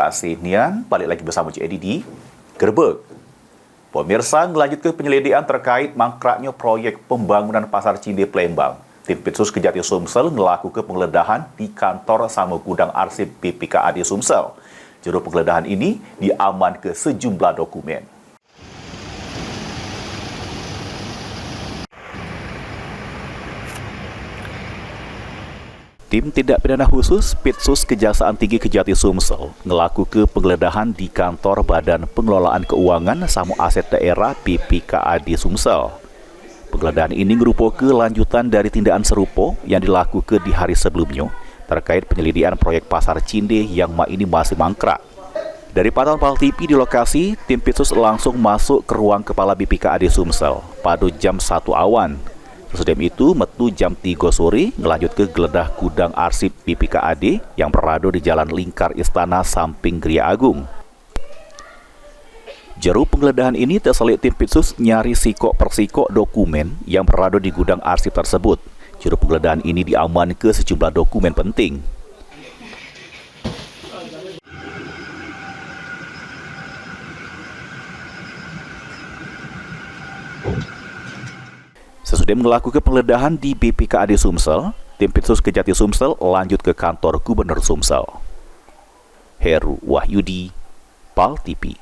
kasih Nian. Balik lagi bersama Cik Edi di Gerbek. Pemirsa, melanjut ke penyelidikan terkait mangkraknya proyek pembangunan Pasar Cinde Palembang. Tim Pitsus Kejati Sumsel melakukan penggeledahan di kantor sama gudang arsip BPKAD Sumsel. Juru penggeledahan ini diamankan sejumlah dokumen. Tim Tindak Pidana Khusus Pitsus Kejaksaan Tinggi Kejati Sumsel melakukan penggeledahan di kantor Badan Pengelolaan Keuangan Samu Aset Daerah BPKAD Sumsel. Penggeledahan ini merupakan lanjutan dari tindakan serupa yang dilakukan di hari sebelumnya terkait penyelidikan proyek Pasar Cinde yang ini masih mangkrak. Dari pantauan PAL TV di lokasi, tim Pitsus langsung masuk ke ruang Kepala BPKAD Sumsel pada jam 1 awan. Sesudah itu, metu jam 3 sore, ngelanjut ke geledah gudang arsip BPKAD yang berada di Jalan Lingkar Istana samping Geria Agung. Juru penggeledahan ini terselit tim Pitsus nyari sikok persikok dokumen yang berada di gudang arsip tersebut. Juru penggeledahan ini diamankan ke sejumlah dokumen penting. Sesudah melakukan penggeledahan di BPKAD Sumsel, tim Pitsus Kejati Sumsel lanjut ke kantor Gubernur Sumsel. Heru Wahyudi, PAL TV.